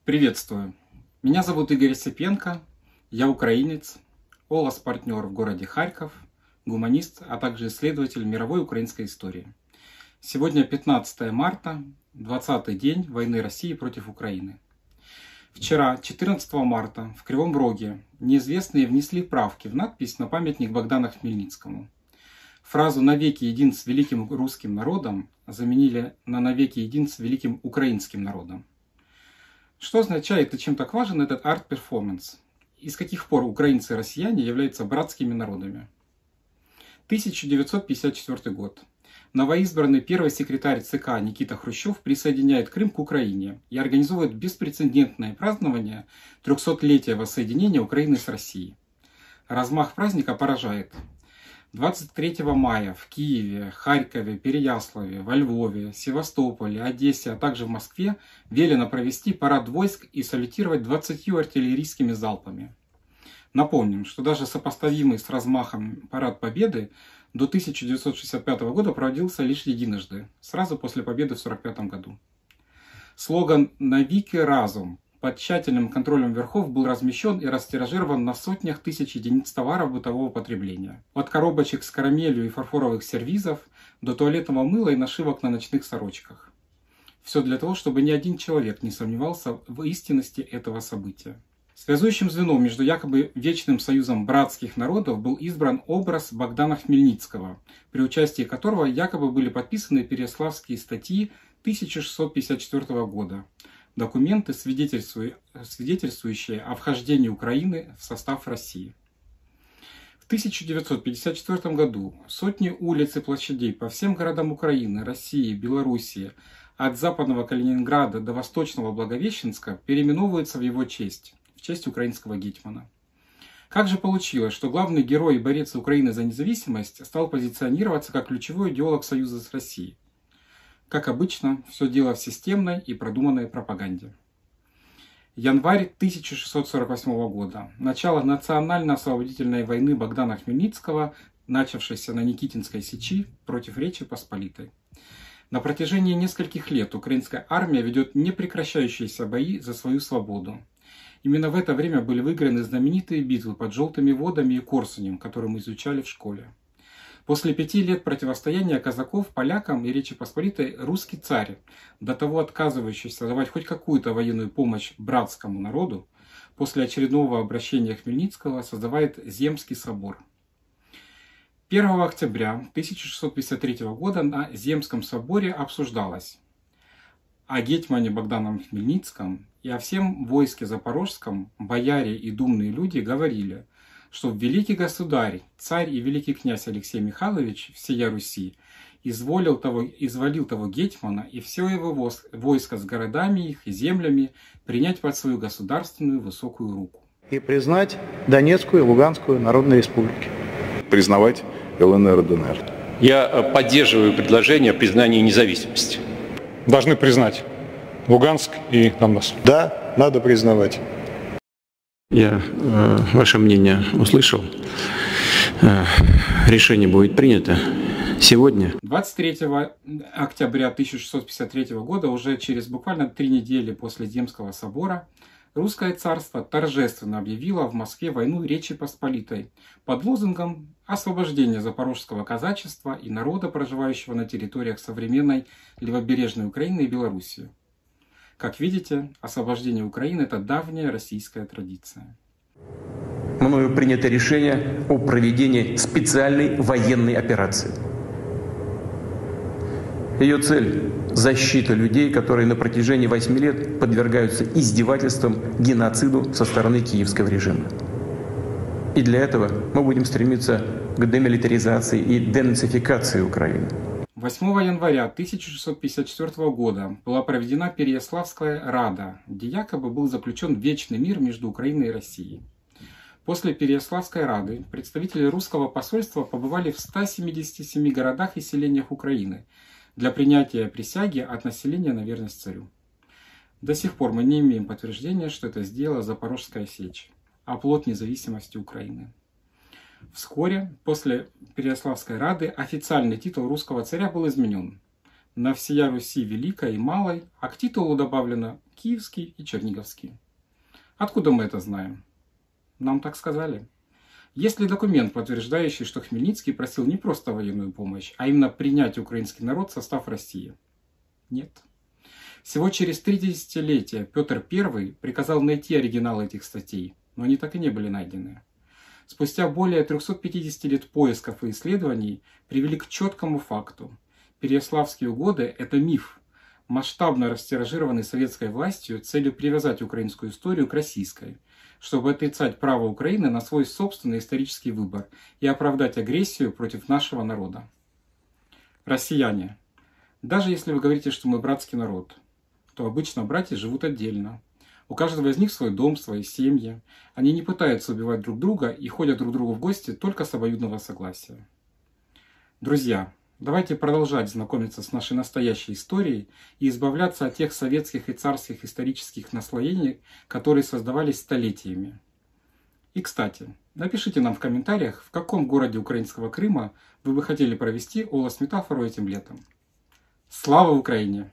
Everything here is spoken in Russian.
Приветствую! Меня зовут Игорь Осипенко, я украинец, ОЛАС-партнер в городе Харьков, гуманист, а также исследователь мировой украинской истории. Сегодня 15 марта, 20-й день войны России против Украины. Вчера, 14 марта, в Кривом Роге неизвестные внесли правки в надпись на памятник Богдану Хмельницкому. Фразу «навеки един с великим русским народом» заменили на «навеки един с великим украинским народом». Что означает и чем так важен этот арт-перформанс? И с каких пор украинцы и россияне являются братскими народами? 1954 год. Новоизбранный первый секретарь ЦК Никита Хрущев присоединяет Крым к Украине и организует беспрецедентное празднование 300-летия воссоединения Украины с Россией. Размах праздника поражает. 23 мая в Киеве, Харькове, Переяславе, во Львове, Севастополе, Одессе, а также в Москве велено провести парад войск и салютировать 20 артиллерийскими залпами. Напомним, что даже сопоставимый с размахом парад Победы до 1965 года проводился лишь единожды, сразу после победы в 1945 году. Слоган «Навіки разом» под тщательным контролем верхов был размещен и растиражирован на сотнях тысяч единиц товаров бытового потребления. От коробочек с карамелью и фарфоровых сервизов до туалетного мыла и нашивок на ночных сорочках. Все для того, чтобы ни один человек не сомневался в истинности этого события. Связующим звеном между якобы вечным союзом братских народов был избран образ Богдана Хмельницкого, при участии которого якобы были подписаны Переяславские статьи 1654 года. Документы, свидетельствующие о вхождении Украины в состав России. В 1954 году сотни улиц и площадей по всем городам Украины, России, Белоруссии, от западного Калининграда до восточного Благовещенска переименовываются в его честь, в честь украинского гетьмана. Как же получилось, что главный герой и борец Украины за независимость стал позиционироваться как ключевой идеолог союза с Россией? Как обычно, все дело в системной и продуманной пропаганде. Январь 1648 года. Начало национально-освободительной войны Богдана Хмельницкого, начавшейся на Никитинской сечи против Речи Посполитой. На протяжении нескольких лет украинская армия ведет непрекращающиеся бои за свою свободу. Именно в это время были выиграны знаменитые битвы под Желтыми водами и Корсунем, которые мы изучали в школе. После 5 лет противостояния казаков, полякам и Речи Посполитой русский царь, до того отказывающийся давать хоть какую-то военную помощь братскому народу, после очередного обращения Хмельницкого создавает Земский собор. 1 октября 1653 года на Земском соборе обсуждалось о гетьмане Богданом Хмельницком и о всем войске запорожском бояре и думные люди говорили, что великий государь, царь и великий князь Алексей Михайлович всея Руси изволил того гетьмана и все его войско с городами их и землями принять под свою государственную высокую руку. И признать Донецкую и Луганскую народные республики. Признавать ЛНР и ДНР. Я поддерживаю предложение о признании независимости. Должны признать Луганск и Донбасс. Да, надо признавать. Я ваше мнение услышал. Решение будет принято сегодня. 23 октября 1653 года, уже через буквально 3 недели после Земского собора, русское царство торжественно объявило в Москве войну Речи Посполитой под лозунгом освобождения запорожского казачества и народа, проживающего на территориях современной левобережной Украины и Белоруссии. Как видите, освобождение Украины – это давняя российская традиция. Мною принято решение о проведении специальной военной операции. Ее цель – защита людей, которые на протяжении 8 лет подвергаются издевательствам, геноциду со стороны киевского режима. И для этого мы будем стремиться к демилитаризации и денацификации Украины. 8 января 1654 года была проведена Переяславская рада, где якобы был заключен вечный мир между Украиной и Россией. После Переяславской рады представители русского посольства побывали в 177 городах и селениях Украины для принятия присяги от населения на верность царю. До сих пор мы не имеем подтверждения, что это сделала Запорожская сечь, оплот независимости Украины. Вскоре, после Переяславской рады, официальный титул русского царя был изменен. на всея Руси Великой и Малой, а к титулу добавлено Киевский и Черниговский. Откуда мы это знаем? Нам так сказали. Есть ли документ, подтверждающий, что Хмельницкий просил не просто военную помощь, а именно принять украинский народ в состав России? Нет. Всего через 3 десятилетия Петр I приказал найти оригиналы этих статей, но они так и не были найдены. Спустя более 350 лет поисков и исследований привели к четкому факту. Переяславские угоды – это миф, масштабно растиражированный советской властью целью привязать украинскую историю к российской, чтобы отрицать право Украины на свой собственный исторический выбор и оправдать агрессию против нашего народа. Россияне, даже если вы говорите, что мы братский народ, то обычно братья живут отдельно. У каждого из них свой дом, свои семьи. Они не пытаются убивать друг друга и ходят друг к другу в гости только с обоюдного согласия. Друзья, давайте продолжать знакомиться с нашей настоящей историей и избавляться от тех советских и царских исторических наслоений, которые создавались столетиями. И, кстати, напишите нам в комментариях, в каком городе украинского Крыма вы бы хотели провести олос-метафору этим летом. Слава Украине!